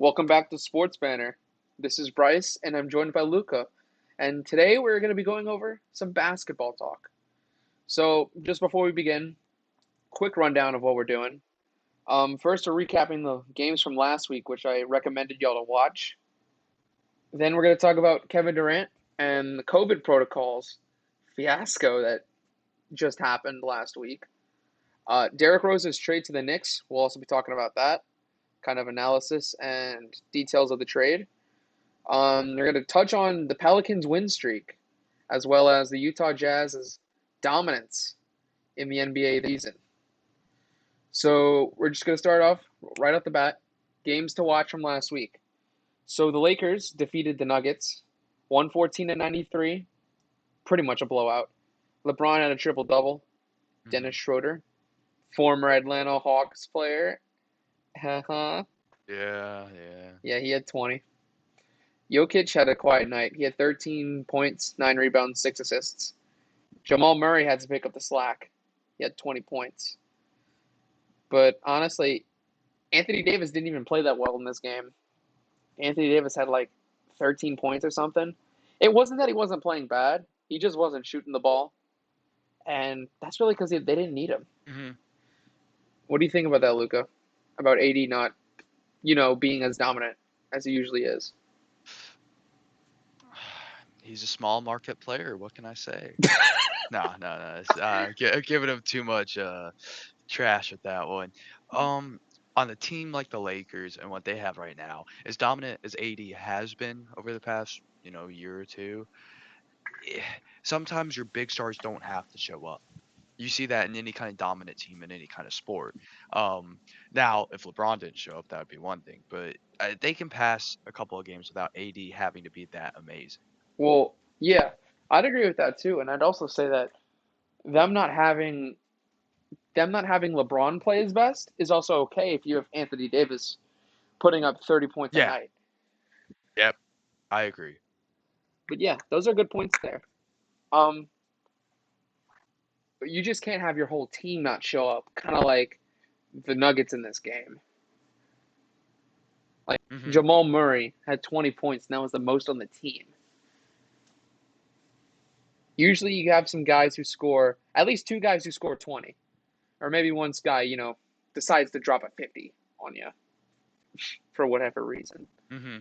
Welcome back to SportsBanter. This is Bryce, and I'm joined by Luca. And today we're going to be going over some basketball talk. So, just before we begin, quick rundown of what we're doing. First, we're recapping the games from last week, which I recommended y'all to watch. Then we're going to talk about Kevin Durant and the COVID protocols fiasco that just happened last week. Derrick Rose's trade to the Knicks, we'll also be talking about that, kind of analysis and details of the trade. They're going to touch on the Pelicans' win streak, as well as the Utah Jazz's dominance in the NBA this season. So we're just going to start off right off the bat. Games to watch from last week. So the Lakers defeated the Nuggets, 114-93, pretty much a blowout. LeBron had a triple-double. Dennis Schroeder, former Atlanta Hawks player. Yeah. Yeah, he had 20. Jokic had a quiet night. He had 13 points, 9 rebounds, 6 assists. Jamal Murray had to pick up the slack. He had 20 points. But honestly, Anthony Davis didn't even play that well in this game. Anthony Davis had like 13 points or something. It wasn't that he wasn't playing bad. He just wasn't shooting the ball. And that's really because they didn't need him. Mm-hmm. What do you think about that, Luca? About AD not, being as dominant as he usually is? He's a small market player. What can I say? No. Giving him too much trash with that one. On a team like the Lakers and what they have right now, as dominant as AD has been over the past, year or two, sometimes your big stars don't have to show up. You see that in any kind of dominant team in any kind of sport. Now, if LeBron didn't show up, that would be one thing. But they can pass a couple of games without AD having to be that amazing. Well, yeah, I'd agree with that too, and I'd also say that them not having them not having LeBron play his best is also okay if you have Anthony Davis putting up 30 points a Yeah. night. Yep. I agree. But yeah, those are good points there. Um, but you just can't have your whole team not show up, kind of like the Nuggets in this game. Like Hmm. Jamal Murray had 20 points, and that was the most on the team. Usually you have some guys who score, at least two guys who score 20. Or maybe one guy, decides to drop a 50 on you for whatever reason. Hmm.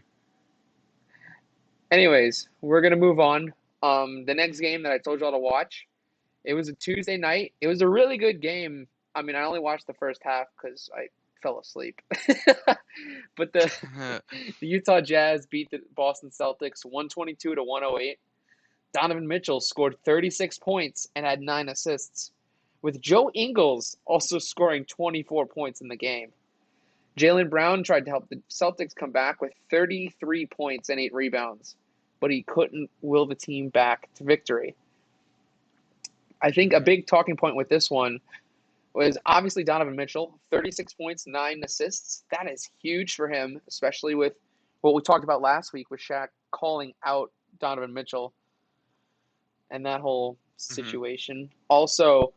Anyways, we're going to move on. The next game that I told y'all to watch, it was a Tuesday night. It was a really good game. I mean, I only watched the first half because I fell asleep. But the Utah Jazz beat the Boston Celtics 122 to 108. Donovan Mitchell scored 36 points and had 9 assists, with Joe Ingles also scoring 24 points in the game. Jaylen Brown tried to help the Celtics come back with 33 points and 8 rebounds, but he couldn't will the team back to victory. I think a big talking point with this one was obviously Donovan Mitchell, 36 points, 9 assists. That is huge for him, especially with what we talked about last week with Shaq calling out Donovan Mitchell and that whole Hmm. situation. Also,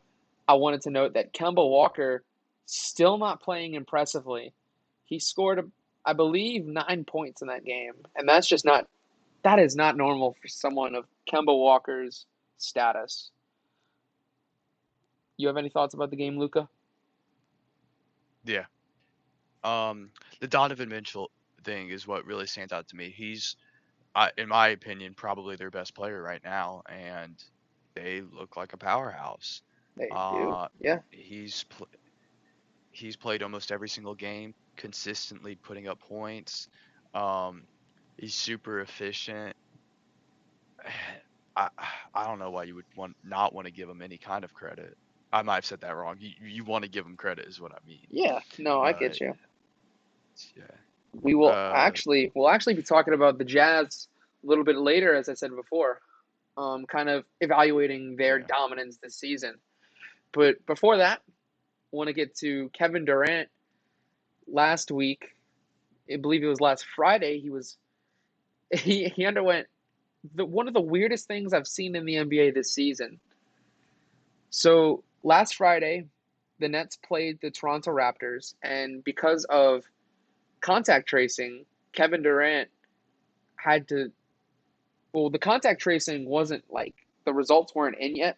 I wanted to note that Kemba Walker still not playing impressively. He scored, I believe, 9 points in that game, and that is not normal for someone of Kemba Walker's status. You have any thoughts about the game, Luca? Yeah. Um, the Donovan Mitchell thing is what really stands out to me. He's, in my opinion, probably their best player right now, and they look like a powerhouse. They do. Uh, Yeah. he's pl- he's played almost every single game, consistently putting up points. Um, he's super efficient. I I don't know why you would not want to give him any kind of credit. I might have said that wrong. You want to give him credit is what I mean. Yeah. No, I But get you. yeah. We'll actually be talking about the Jazz a little bit later, as I said before. Kind of evaluating their Yeah. dominance this season. But before that, I want to get to Kevin Durant. Last week, I believe it was last Friday, he underwent one of the weirdest things I've seen in the NBA this season. So last Friday, the Nets played the Toronto Raptors, and because of contact tracing, Kevin Durant had to, well, the contact tracing wasn't like the results weren't in yet,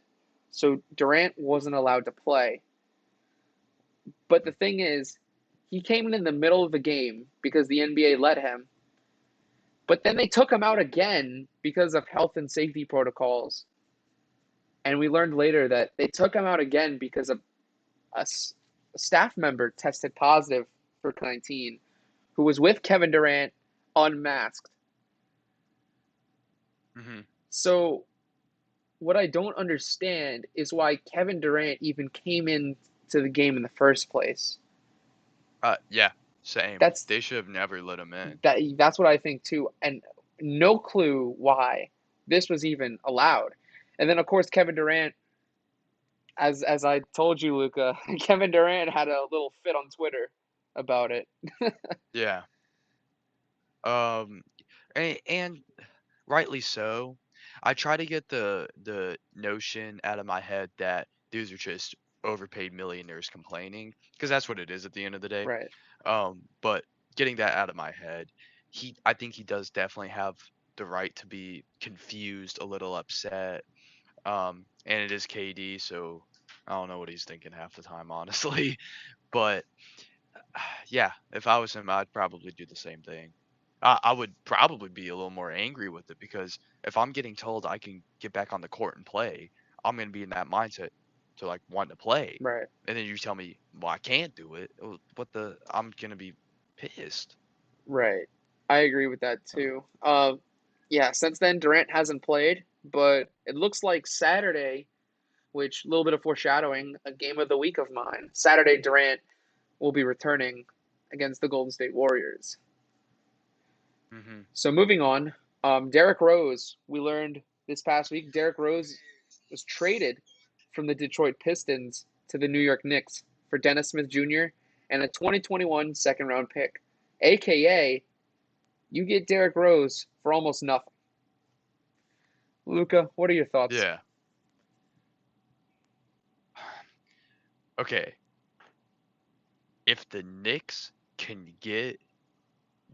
so Durant wasn't allowed to play. But the thing is, he came in the middle of the game because the NBA let him, but then they took him out again because of health and safety protocols. And we learned later that they took him out again because a staff member tested positive for COVID-19 who was with Kevin Durant unmasked. Hmm. So what I don't understand is why Kevin Durant even came into the game in the first place. Yeah, same. That's They should have never let him in. that's what I think too, and no clue why this was even allowed. And then of course Kevin Durant, as I told you, Luca, Kevin Durant had a little fit on Twitter about it. Yeah. Um, and rightly so. I try to get the notion out of my head that these are just overpaid millionaires complaining, because that's what it is at the end of the day. Right, But getting that out of my head, I think he does definitely have the right to be confused, a little upset. And it is KD, so I don't know what he's thinking half the time, honestly. But yeah, if I was him, I'd probably do the same thing. I would probably be a little more angry with it, because if I'm getting told I can get back on the court and play, I'm gonna be in that mindset to like want to play. right, And then you tell me, well, I can't do it. What the? I'm gonna be pissed. right. I agree with that Uh, too. Yeah, since then Durant hasn't played, but it looks like Saturday, which a little bit of foreshadowing, a game of the week of mine. Saturday, Durant will be returning against the Golden State Warriors. mhm. So moving on, Derrick Rose. We learned this past week Derrick Rose was traded from the Detroit Pistons to the New York Knicks for Dennis Smith Jr. and a 2021 second round pick, aka you get Derrick Rose for almost nothing. Luca, what are your thoughts? Yeah. Okay. If the Knicks can get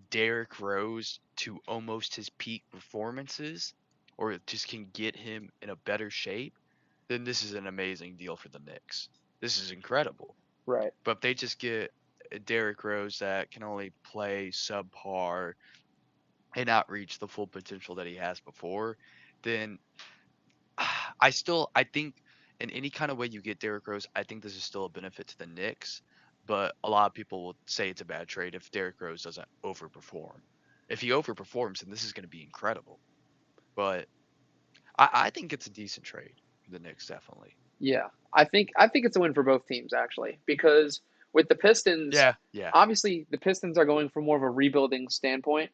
Derrick Rose to almost his peak performances, or just can get him in a better shape, then this is an amazing deal for the Knicks. This is incredible. Right, But if they just get a Derrick Rose that can only play subpar and not reach the full potential that he has before, then I think in any kind of way you get Derrick Rose, I think this is still a benefit to the Knicks. But a lot of people will say it's a bad trade if Derrick Rose doesn't overperform. If he overperforms, then this is going to be incredible. But I think it's a decent trade for the Knicks, definitely. yeah. I think it's a win for both teams actually because with the Pistons, Yeah, yeah. obviously the Pistons are going from more of a rebuilding standpoint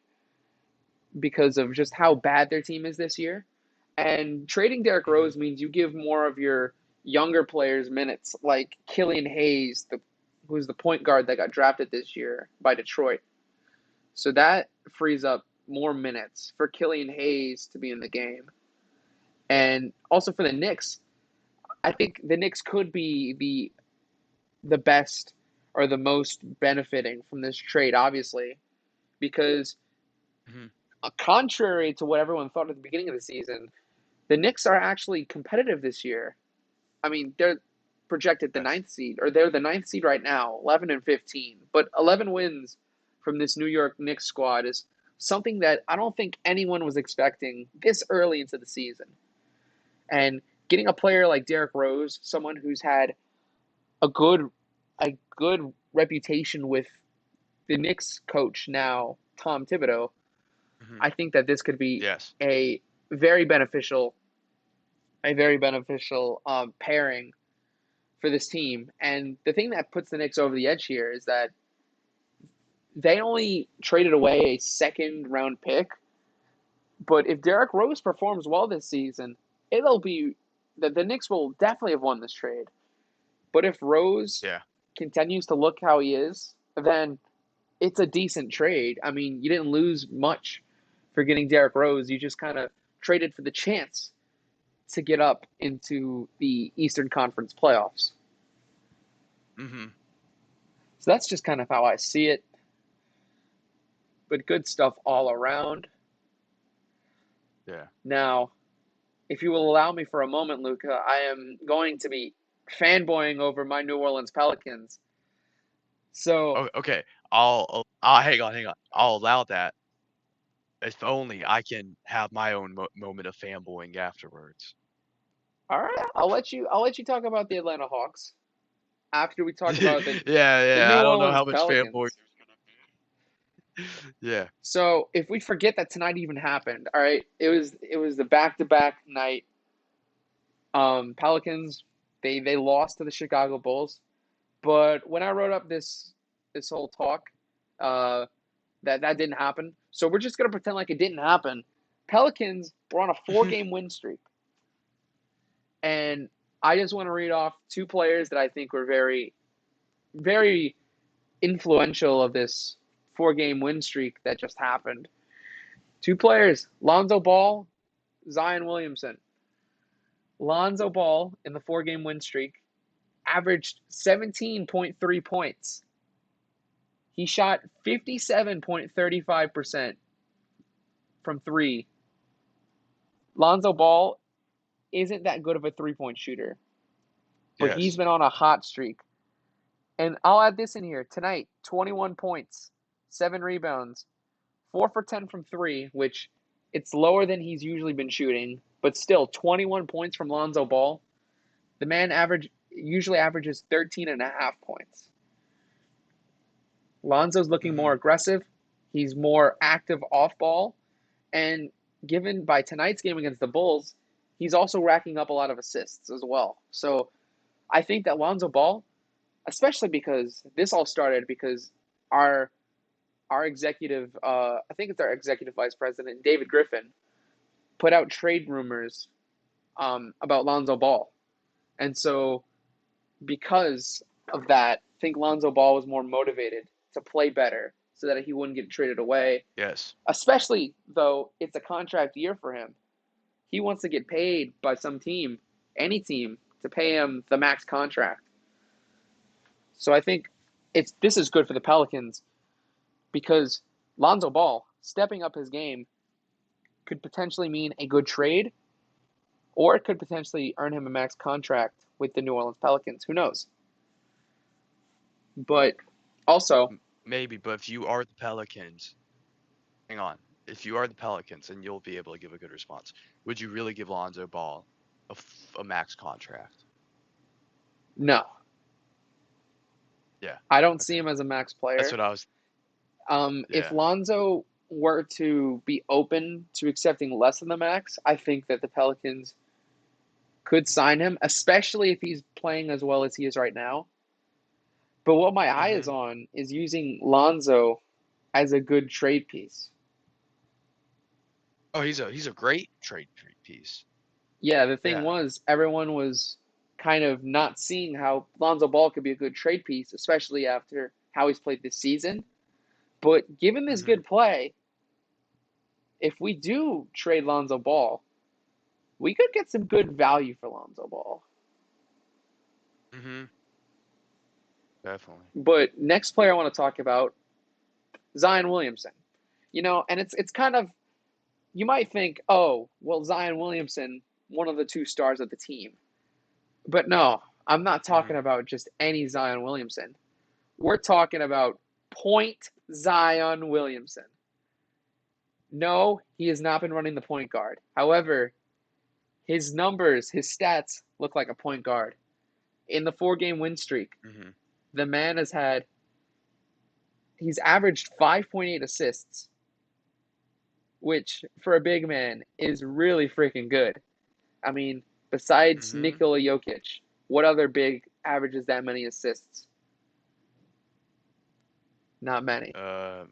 because of just how bad their team is this year. And trading Derrick Hmm. Rose means you give more of your younger players minutes, like Killian Hayes, who's the point guard that got drafted this year by Detroit. So that frees up more minutes for Killian Hayes to be in the game. And also for the Knicks, I think the Knicks could be the best or the most benefiting from this trade, obviously, because Hmm. contrary to what everyone thought at the beginning of the season, the Knicks are actually competitive this year. I mean, they're projected the Yes. ninth seed, or they're the ninth seed right now, 11 and 15. But 11 wins from this New York Knicks squad is something that I don't think anyone was expecting this early into the season. And getting a player like Derrick Rose, someone who's had a good a good reputation with the Knicks coach now, Tom Thibodeau, Hmm. I think that this could be Yes. a very beneficial a very beneficial pairing for this team. And the thing that puts the Knicks over the edge here is that they only traded away a second round pick. But if Derrick Rose performs well this season, it'll be that the Knicks will definitely have won this trade. But if Rose Yeah. continues to look how he is, then it's a decent trade. I mean, you didn't lose much for getting Derrick Rose. You just kind of traded for the chance to get up into the Eastern Conference playoffs. Hmm. So that's just kind of how I see it. but good stuff all around. Yeah. Now, if you will allow me for a moment, Luca, I am going to be fanboying over my New Orleans Pelicans. So, Oh, okay. I'll hang on. I'll allow that if only I can have my own moment of fanboying afterwards. all right, I'll let you talk about the Atlanta Hawks after we talk about Yeah, the yeah. New I don't know Orleans how much fanboy. Pelicans. Yeah. So, if we forget that tonight even happened, all right, it was the back-to-back night. Pelicans, they lost to the Chicago Bulls. But when I wrote up this whole talk, uh, that didn't happen. So we're just gonna pretend like it didn't happen. Pelicans were on a 4 game win streak, and I just want to read off two players that I think were very, very influential of this 4 game win streak that just happened. Two players: Lonzo Ball, Zion Williamson. Lonzo Ball in the 4 game win streak averaged 17.3 points. He shot 57.35% from three. Lonzo Ball isn't that good of a 3 point shooter, but he's Yes. been on a hot streak. And I'll add this in here tonight: 21 points, 7 rebounds, 4 for 10 from three, which it's lower than he's usually been shooting, but still 21 points from Lonzo Ball. The man usually averages 13 and a half points. Lonzo's looking more Hmm. aggressive. He's more active off ball. And given by tonight's game against the Bulls, he's also racking up a lot of assists as well. So I think that Lonzo Ball, especially because this all started because our our executive, I think it's our executive vice president, David Griffin, put out trade rumors about Lonzo Ball. And so because of that, I think Lonzo Ball was more motivated to play better so that he wouldn't get traded away. Yes. Especially though it's a contract year for him. He wants to get paid by some team, any team, to pay him the max contract. So I think this is good for the Pelicans because Lonzo Ball stepping up his game could potentially mean a good trade, or it could potentially earn him a max contract with the New Orleans Pelicans. Who knows? But also, Maybe, but if you are the Pelicans, hang on. If you are the Pelicans, and you'll be able to give a good response, would you really give Lonzo Ball a max contract? no, Yeah. I don't see Okay. him as a max That's player. what I was. If Yeah. Lonzo were to be open to accepting less than the max, I think that the Pelicans could sign him, especially if he's playing as well as he is right now. But what my eye is Hmm. on is using Lonzo as a good trade piece. Oh, he's a great trade piece. Yeah, the thing Yeah. was, everyone was kind of not seeing how Lonzo Ball could be a good trade piece, especially after how he's played this season. But given this Hmm. good play, if we do trade Lonzo Ball, we could get some good value for Lonzo Ball. Hmm. Definitely. But next player I want to talk about, Zion Williamson. And it's kind of, you might think, oh, well, Zion Williamson, one of the two stars of the team. But no, I'm not Hmm. talking about just any Zion Williamson. We're talking about point Zion Williamson. No, he has not been running the point guard. However, his numbers, his stats look like a point guard. In the 4 game win streak, Hmm. the man he's averaged 5.8 assists, which for a big man is really freaking good. I mean, besides Hmm. Nikola Jokic, what other big averages that many assists? Not many. Uh,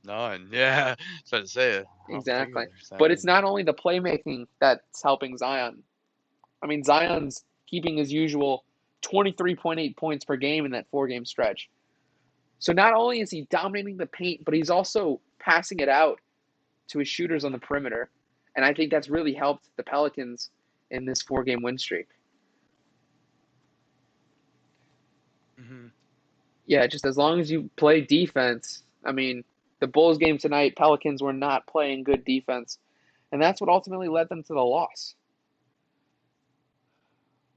None. Yeah. Trying to say it. I don't think Exactly. there's that But it's many. not only the playmaking that's helping Zion. I mean, Zion's keeping his usual 23.8 points per game in that 4 game stretch. So not only is he dominating the paint, but he's also passing it out to his shooters on the perimeter. And I think that's really helped the Pelicans in this 4 game win streak. Hmm. Yeah, just as long as you play defense, I mean, The Bulls game tonight, Pelicans were not playing good defense, and that's what ultimately led them to the loss.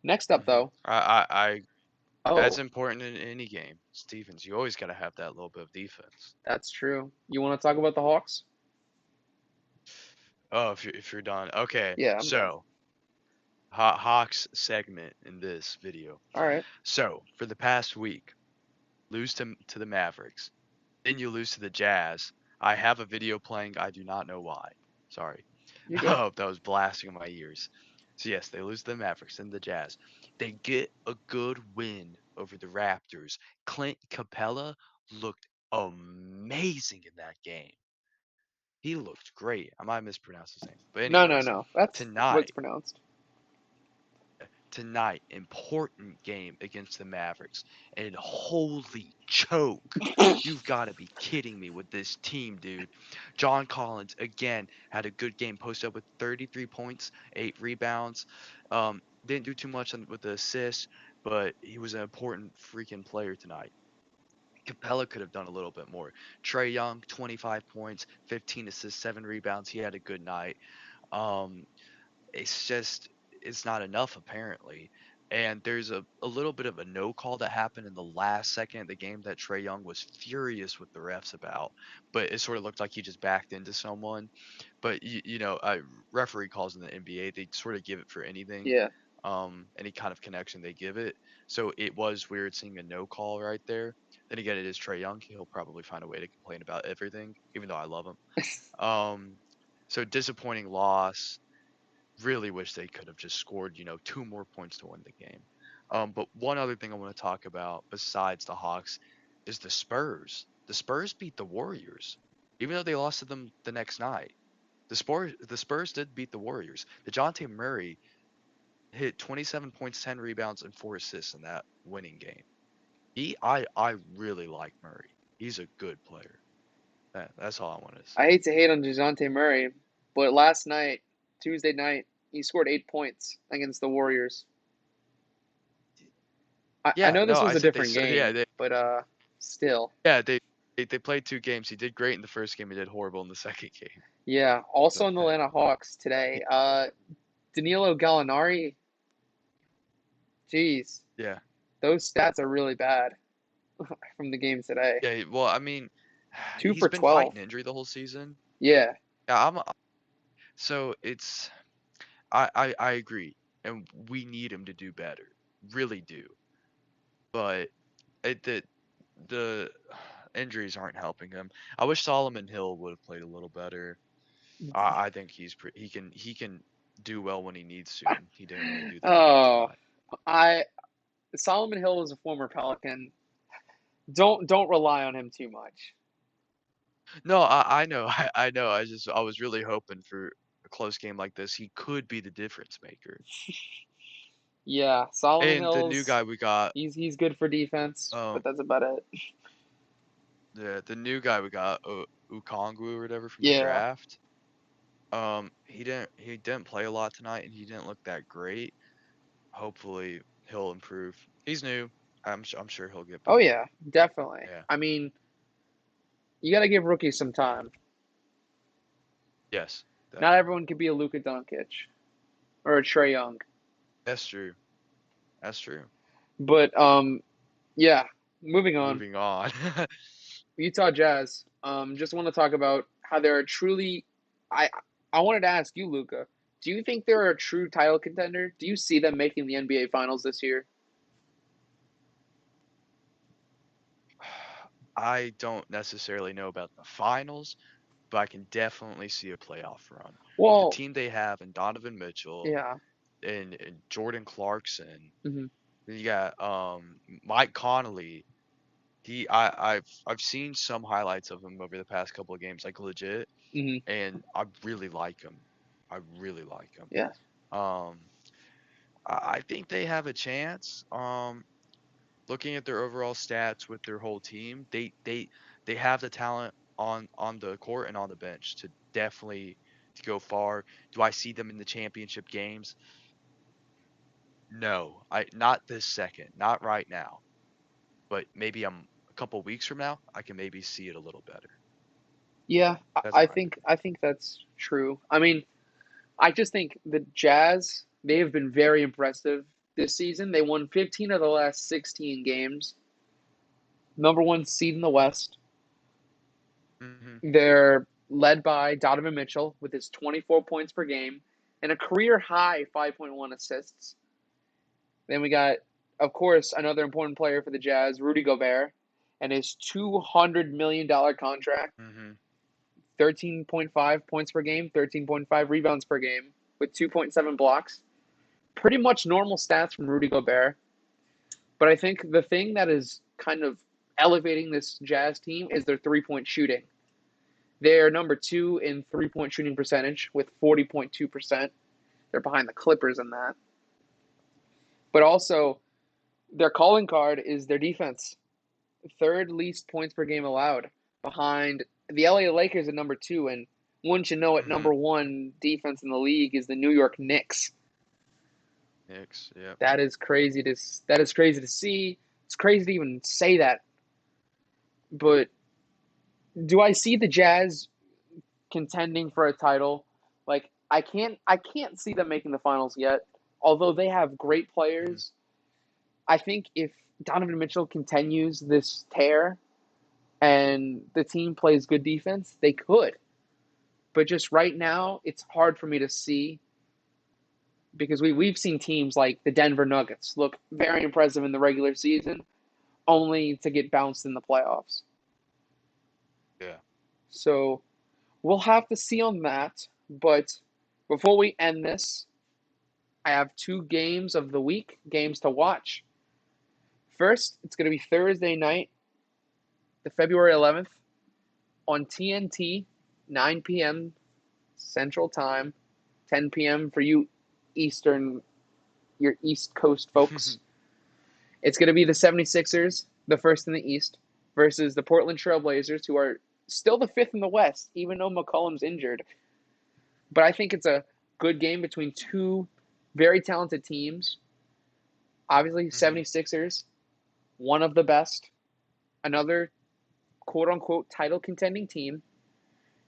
Next up, Hmm. though, I that's oh, important in any game. Stevens, you always got to have that little bit of defense. that's true. You want to talk about the Hawks? Oh, if you're done. Okay. Yeah, I'm done. So, Hawks segment in this video. All right, So, for the past week, lose to the Mavericks, then you lose to the Jazz. I have a video playing. I do not know why. Sorry. you're good. Oh, that was blasting in my ears. So yes, they lose to the Mavericks and the Jazz. They get a good win over the Raptors. Clint Capella looked amazing in that game. He looked great. I might mispronounce his name. But No, no, anyways, no. That's what's tonight pronounced. tonight, important game against the Mavericks. And holy choke. You've got to be kidding me with this team, dude. John Collins, again, had a good game, posted up with 33 points, 8 rebounds. Didn't do too much with the assists, but he was an important freaking player tonight. Capella could have done a little bit more. Trey Young, 25 points, 15 assists, 7 rebounds. He had a good night. Um, it's just it's not enough apparently. And there's a little bit of a no call that happened in the last second of the game that Trey Young was furious with the refs about, but it sort of looked like he just backed into someone. But referee calls in the NBA, they sort of give it for anything, Yeah. any kind of connection they give it. So it was weird seeing a no call right there. Then again, it is Trey Young. He'll probably find a way to complain about everything, even though I love him. Um, so disappointing loss. Really wish they could have just scored, 2 more points to win the game. But one other thing I want to talk about besides the Hawks is the Spurs. The Spurs beat the Warriors, even though they lost to them the next night. The Spurs did beat the Warriors. DeJounte Murray hit 27 points, 10 rebounds, and 4 assists in that winning game. I really like Murray. He's a good player. That's all I wanted to I say. hate to hate on DeJounte Murray, but last night, Tuesday night, he scored 8 points against the Warriors. I Yeah, know this no, was I a said different yeah, game, but still. yeah, they played 2 games. He did great in the first game. He did horrible in the second game. Yeah. Also But in the Atlanta Hawks today, Danilo Gallinari. Geez, yeah, those stats are really bad from the game today. yeah. Well, I mean, Two he's for been 12. fighting injury the whole season. Yeah. Yeah, so it's I agree, and we need him to do better, really do. But the injuries aren't helping him. I wish Solomon Hill would have played a little better. I think he can do well when he needs to, and he didn't really do that Oh, tonight. I Solomon Hill is a former Pelican. Don't rely on him too much. No, I know, I know. I was really hoping for a close game like this. He could be the difference maker. Yeah, Solomon And the new Hill's guy we got, he's good for defense, but um, that's about it. the new guy we got, Ukongwu or whatever from the Yeah. draft. He didn't play a lot tonight, and he didn't look that great. Hopefully, he'll improve. He's new. I'm sure he'll get Oh better. yeah, definitely. Yeah. I mean, you got to give rookies some time. Yes, Not definitely. everyone can be a Luka Doncic or a Trey Young. That's true. That's true. But yeah. Moving on. Moving on. Utah Jazz. Just want to talk about how they're a truly. I I wanted to ask you, Luca. Do you think they're a true title contender? Do you see them making the NBA Finals this year? I don't necessarily know about the finals, but I can definitely see a playoff run with the Well, team they have and Donovan Mitchell yeah. and Jordan Clarkson. Hmm. You got Mike Conley. I've seen some highlights of him over the past couple of games, like legit, Hmm. and I really like him. I really like him. Yeah. Um, I think they have a chance. Looking at their overall stats with their whole team, they have the talent on the court and on the bench to definitely to go far. Do I see them in the championship games? No, I not this second, not right now. But maybe I'm a couple weeks from now, I can maybe see it a little better. Yeah, That's I my think opinion. I think that's true. I mean, I just think the Jazz, they have been very impressive this season. They won 15 of the last 16 games. Number one seed in the West. Hmm. They're led by Donovan Mitchell with his 24 points per game and a career high 5.1 assists. Then we got, of course, another important player for the Jazz, Rudy Gobert, and his $200 million contract, Hmm. 13.5 points per game, 13.5 rebounds per game, with 2.7 blocks. Pretty much normal stats from Rudy Gobert. But I think the thing that is kind of elevating this Jazz team is their 3-point shooting. They're number two in 3-point shooting percentage with 40.2%. They're behind the Clippers in that. But also, their calling card is their defense. Third least points per game allowed, behind the LA Lakers at number two. And wouldn't you know it, Hmm. number one defense in the league is the New York Knicks. Knicks. Yep. That is crazy to that is crazy to see. It's crazy to even say that. But do I see the Jazz contending for a title? Like I can't see them making the finals yet. Although they have great Hmm. players, I think if Donovan Mitchell continues this tear and the team plays good defense, they could. But just right now, it's hard for me to see because we've seen teams like the Denver Nuggets look very impressive in the regular season, only to get bounced in the playoffs. Yeah. So we'll have to see on that. But before we end this, I have two games of the week, games to watch. First, it's going to be Thursday night, the February 11th, on TNT, 9 p.m. Central Time, 10 p.m. for you Eastern, your East Coast folks. It's going to be the 76ers, the first in the East, versus the Portland Trailblazers, who are still the fifth in the West, even though McCollum's injured. But I think it's a good game between two very talented teams. Obviously, Hmm. 76ers, one of the best, another quote unquote title contending team.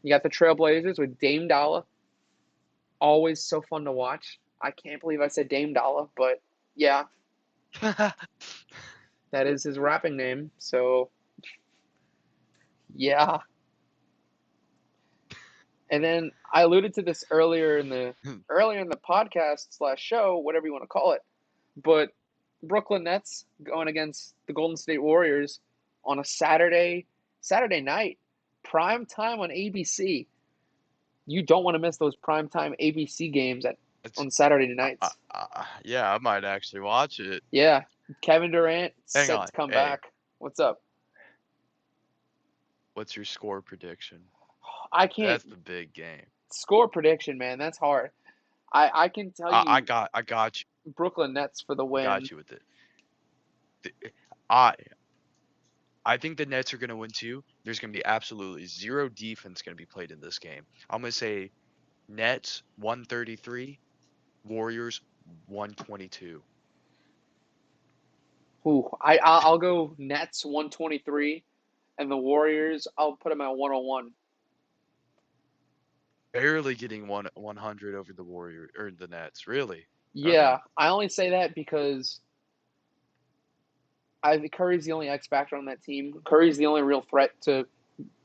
You got the Trailblazers with Dame Dollar, always so fun to watch. I can't believe I said Dame Dollar, but yeah, that is his rapping name. So yeah. And then I alluded to this earlier in the podcast slash show, whatever you want to call it. But Brooklyn Nets going against the Golden State Warriors on a Saturday night, prime time on ABC. You don't want to miss those prime time ABC games It's, on Saturday nights. yeah, I might actually watch it. Yeah, Kevin Durant Hang set on. to come Hey, back. What's up? what's your score prediction? I can't That's the big game. score prediction, man. That's hard. I can tell you I got you. Brooklyn Nets for the I win. got you with it. I I think the Nets are going to win too. There's going to be absolutely zero defense going to be played in this game. I'm going to say Nets 133, Warriors 122. Ooh, I'll go Nets 123, and the Warriors I'll put them at 101. Barely getting 100 over the Warrior or the Nets. Really? Okay. Yeah, I only say that because I think Curry's the only X factor on that team. Curry's the only real threat to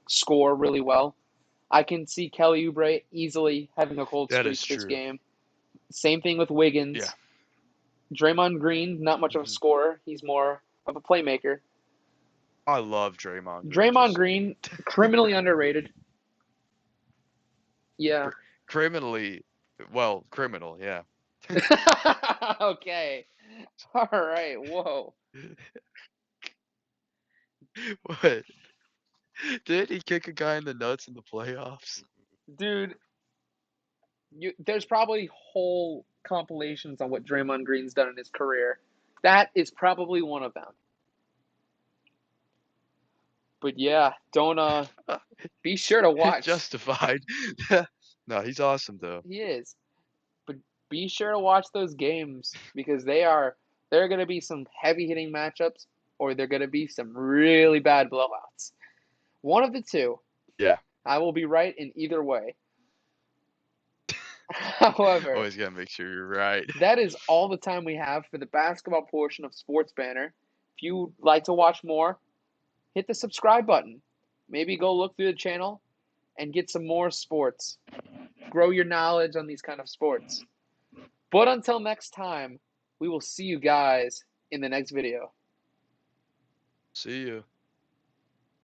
score really well. I can see Kelly Oubre easily having a cold That streak is this true. game. Same thing with Yeah. Wiggins. Draymond Green, not much of a Hmm. scorer. He's more of a playmaker. I love Draymond Green. Draymond Just saying. Green, criminally underrated. Yeah. Cr- criminally, well, criminal. Yeah. Okay. All right. Whoa. What? Did he kick a guy in the nuts in the playoffs? Dude, there's probably whole compilations on what Draymond Green's done in his career. That is probably one of them. But yeah, don't be sure to watch. Justified. No, he's awesome though. He is. But be sure to watch those games because there are going to be some heavy hitting matchups or they're going to be some really bad blowouts. One of the two. Yeah. I will be right in either way. However, Always gotta make sure you're right. that is all the time we have for the basketball portion of Sports Banner. If you'd like to watch more, hit the subscribe button. Maybe go look through the channel and get some more sports. Grow your knowledge on these kind of sports. But until next time, we will see you guys in the next video. See you.